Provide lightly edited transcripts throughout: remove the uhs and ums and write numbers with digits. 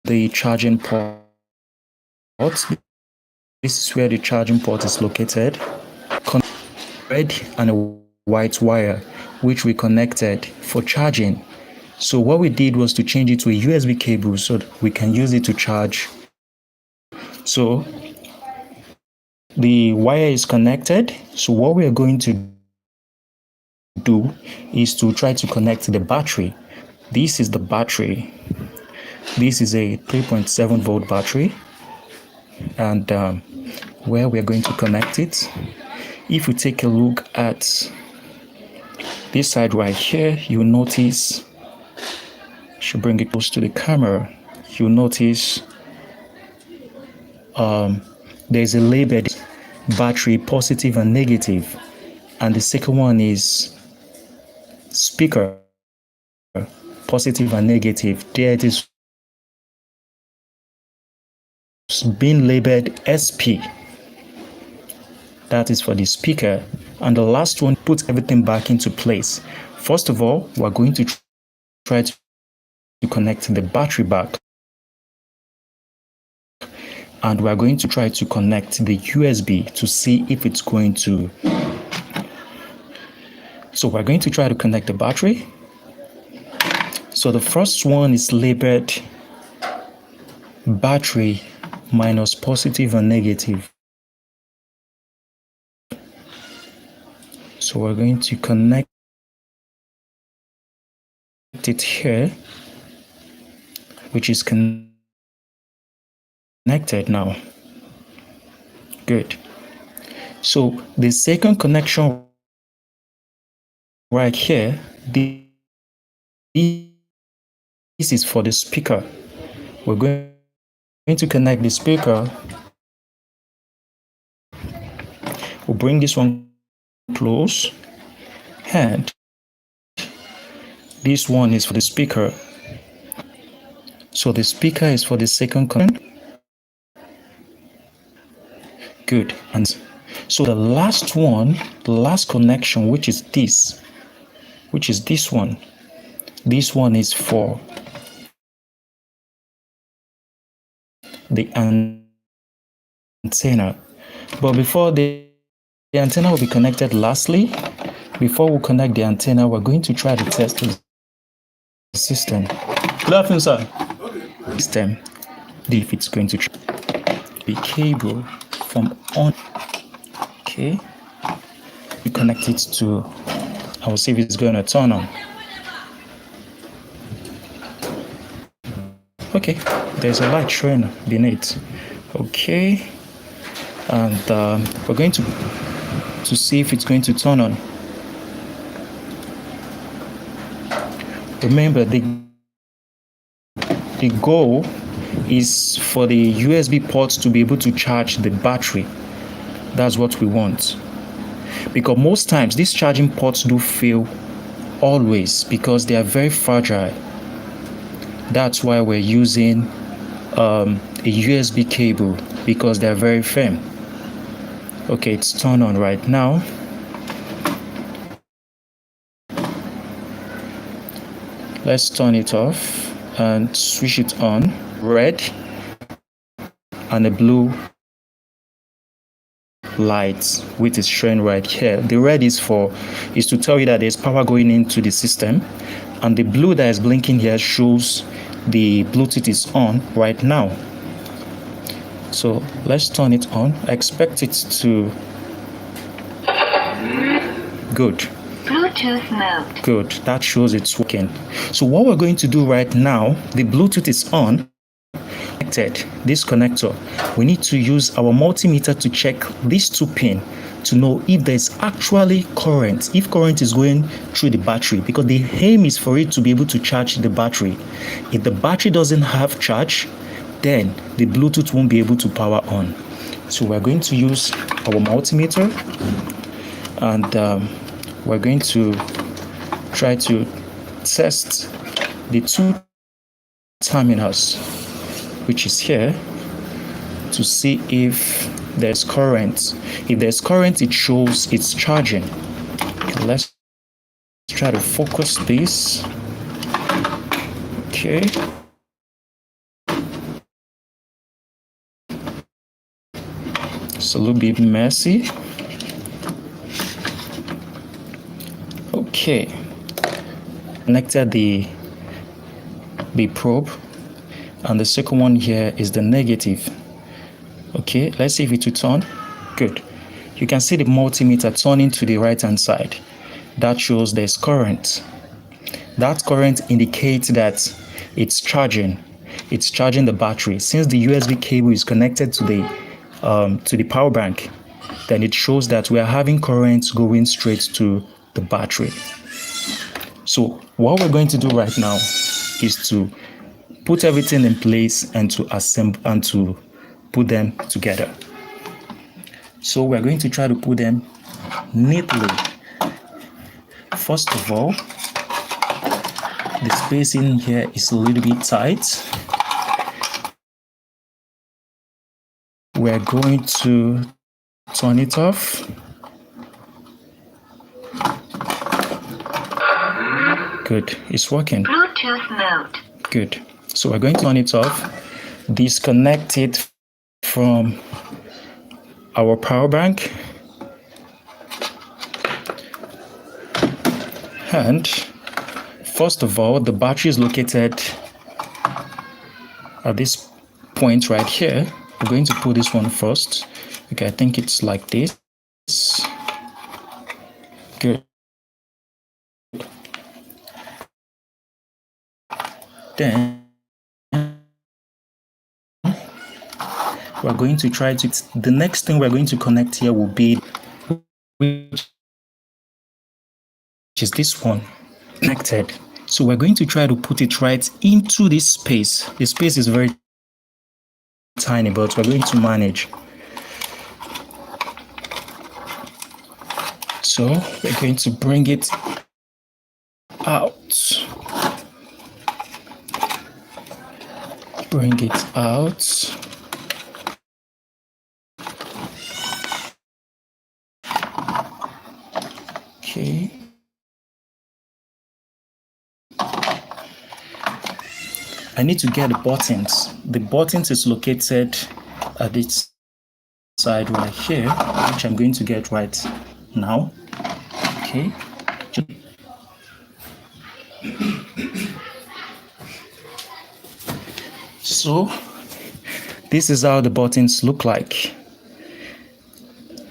the charging port. This is where the charging port is located. Red and a white wire, which we connected for charging. So what we did was to change it to a USB cable so that we can use it to charge. So the wire is connected. So what we are going to do is to try to connect the battery. This is the battery. This is a 3.7 volt battery, and where we're going to connect it. If we take a look at this side right here, you'll notice, I should bring it close to the camera, you'll notice there's a label, battery positive and negative, and the second one is speaker positive and negative. There it is being labeled SP. That is for the speaker. And the last one puts everything back into place. First of all, we're going to try to connect the battery back. And we're going to try to connect the USB to see if it's going to. So we're going to try to connect the battery. So the first one is labeled battery minus positive and negative. So we're going to connect it here, which is connected now. Good. So the second connection right here, this is for the speaker. We're going to connect the speaker. We'll bring this one close, and this one is for the speaker. So the speaker is for the second connection. Good. And so the last one, the last connection, which is this one. This one is for the antenna. But before the antenna will be connected, lastly, before we connect the antenna, we're going to try to test the system. Good afternoon, sir. System. If it's going to the cable from on. Okay. We connect it to. I will see if it's going to turn on. Okay. There's a light showing beneath. Okay. And we're going to see if it's going to turn on. Remember, the goal is for the USB ports to be able to charge the battery. That's what we want. Because most times these charging ports do fail always because they are very fragile. That's why we're using a USB cable, because they're very firm. Okay, it's turned on right now. Let's turn it off and switch it on. Red and a blue light, which is showing right here. The red is to tell you that there's power going into the system, and the blue that is blinking here shows the Bluetooth is on right now. So let's turn it on. I expect it to. Good. Bluetooth mode. Good. That shows it's working. So what we're going to do right now, the Bluetooth is on. Connected. This connector. We need to use our multimeter to check these two pins to know if there's actually current, if current is going through the battery, because the aim is for it to be able to charge the battery. If the battery doesn't have charge, then the Bluetooth won't be able to power on. So we're going to use our multimeter, and we're going to try to test the two terminals, which is here, to see if there's current. If there's current, it shows it's charging. Okay, let's try to focus this. Okay. It's a little bit messy. Okay, connected the probe, and the second one here is the negative. Okay, let's see if it will turn. Good. You can see the multimeter turning to the right hand side. That shows there's current. That current indicates that it's charging. It's charging the battery. Since the USB cable is connected to the power bank, then it shows that we are having current going straight to the battery. So what we're going to do right now is to put everything in place and to assemble and to put them together. So we're going to try to put them neatly. First of all, the spacing here is a little bit tight. We're going to turn it off. Good, it's working. Bluetooth mode. Good. So we're going to turn it off, disconnect it from our power bank, and first of all, the battery is located at this point right here. We're going to put this one first. Okay, I think it's like this. Good. Then we're going to try to, the next thing we're going to connect here will be, which is this one, connected. So we're going to try to put it right into this space. The space is very tiny, but we're going to manage. So we're going to bring it out. Bring it out. Okay. I need to get the buttons. The buttons is located at this side right here, which I'm going to get right now. Okay. So this is how the buttons look like.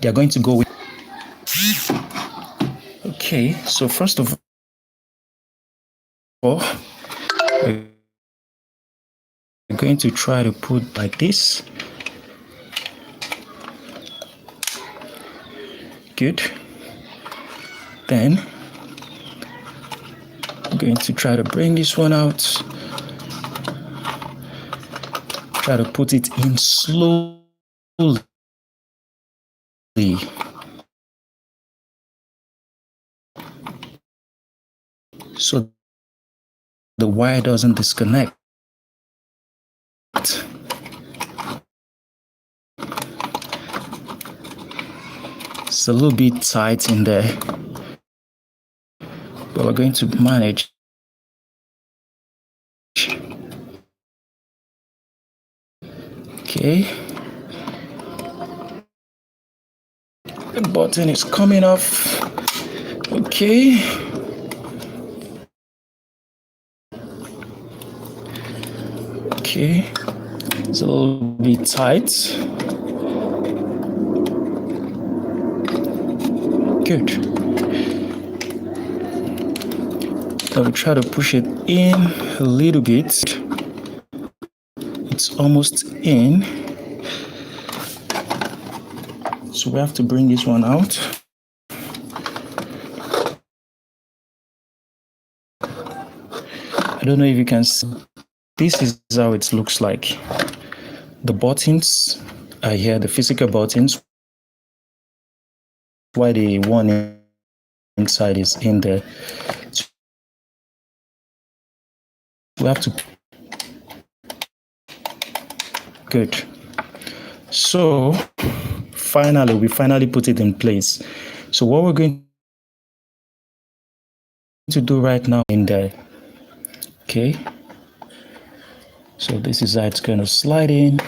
They're going to go with. Okay, so first of all, we're going to try to put like this. Good. Then I'm going to try to bring this one out. Try to put it in slowly. So the wire doesn't disconnect. It's a little bit tight in there, but we're going to manage. Okay. The button is coming off. Okay. Okay. It's a little bit tight. Good. I'll try to push it in a little bit. It's almost in. So we have to bring this one out. I don't know if you can see. This is how it looks like. The buttons are here, the physical buttons, while the one inside is in there. We have to. Good. So we finally put it in place. So what we're going to do right now in there. Okay. So this is how it's going to slide in.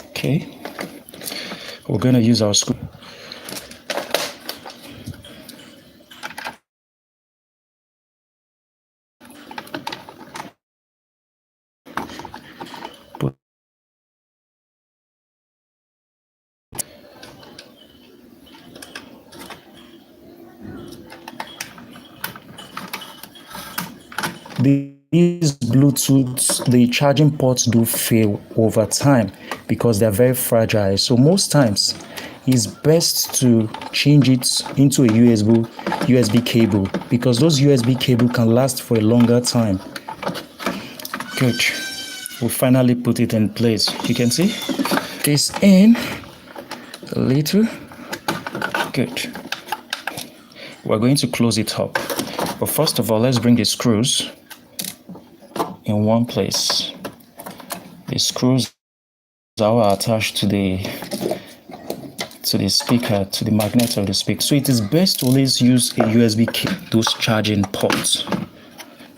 Okay. Okay, we're going to use our screw. These Bluetooth, the charging ports do fail over time because they're very fragile. So most times it's best to change it into a USB cable because those USB cable can last for a longer time. Good. We'll finally put it in place. You can see this in a little. Good. We're going to close it up. But first of all, let's bring the screws in one place. The screws are attached to the speaker, to the magnet of the speaker. So it is best to always use a USB cable, those charging ports,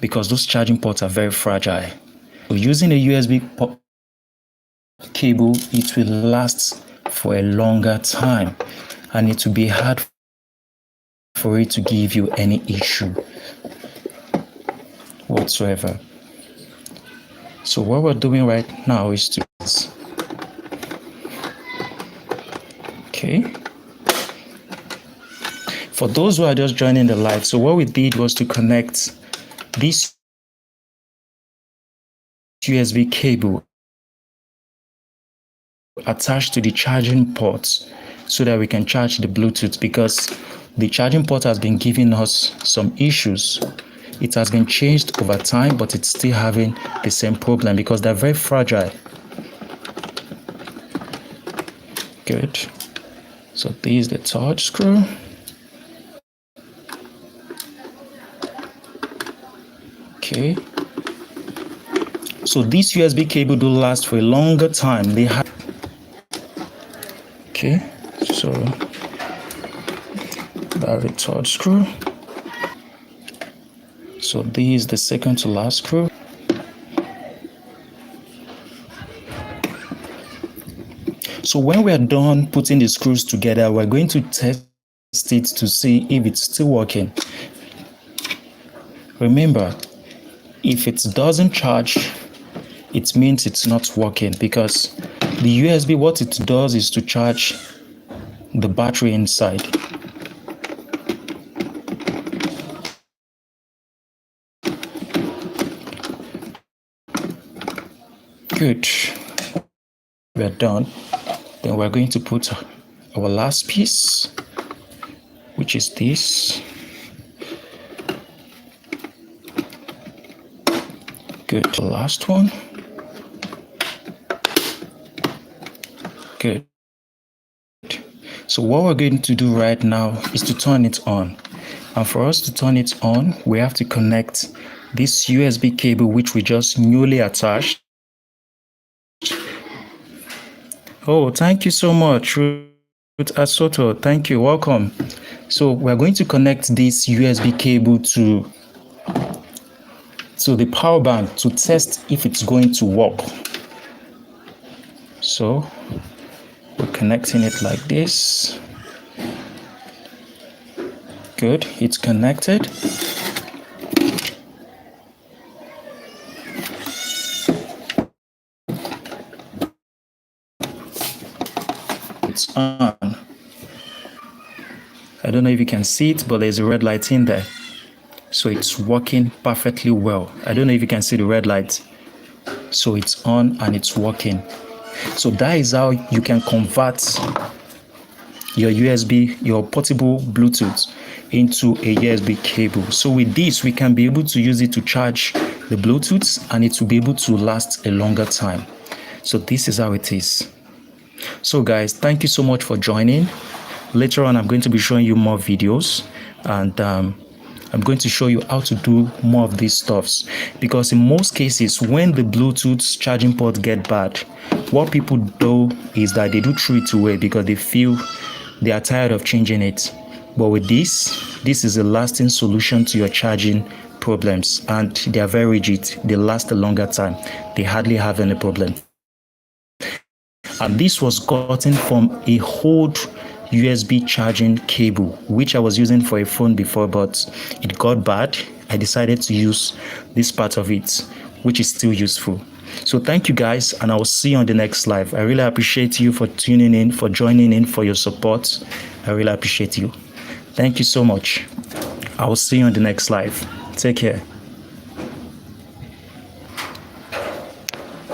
because those charging ports are very fragile. So using a USB cable, it will last for a longer time and it will be hard for it to give you any issue whatsoever. So what we're doing right now is to for those who are just joining the live, so what we did was to connect this USB cable attached to the charging ports so that we can charge the Bluetooth, because the charging port has been giving us some issues. It has been changed over time, but it's still having the same problem because they're very fragile. Good. So this is the third screw. Okay. So this USB cable do last for a longer time. They have. Okay. So that's the third screw. So this is the second to last screw. So when we are done putting the screws together, we're going to test it to see if it's still working. Remember, if it doesn't charge, it means it's not working, because the USB, what it does is to charge the battery inside. Good. We're done. Then we're going to put our last piece, which is this. Good. The last one. Good. So what we're going to do right now is to turn it on. And for us to turn it on, we have to connect this USB cable, which we just newly attached. Oh, thank you so much, Ruth Asoto. Thank you. Welcome. So we're going to connect this USB cable to the power bank to test if it's going to work. So we're connecting it like this. Good. It's connected. It's on. I don't know if you can see it, but there's a red light in there. So it's working perfectly well. I don't know if you can see the red light. So it's on and it's working. So that is how you can convert your USB, your portable Bluetooth, into a USB cable. So with this, we can be able to use it to charge the Bluetooth and it will be able to last a longer time. So this is how it is. So guys, thank you so much for joining. Later on, I'm going to be showing you more videos, and I'm going to show you how to do more of these stuffs, because in most cases, when the Bluetooth charging port get bad, what people do is that they do throw it away because they feel they are tired of changing it. But with this is a lasting solution to your charging problems, and they are very rigid. They last a longer time. They hardly have any problem. And this was gotten from a old USB charging cable, which I was using for a phone before, but it got bad. I decided to use this part of it, which is still useful. So thank you guys, and I will see you on the next live. I really appreciate you for tuning in, for joining in, for your support. I really appreciate you. Thank you so much. I will see you on the next live. Take care.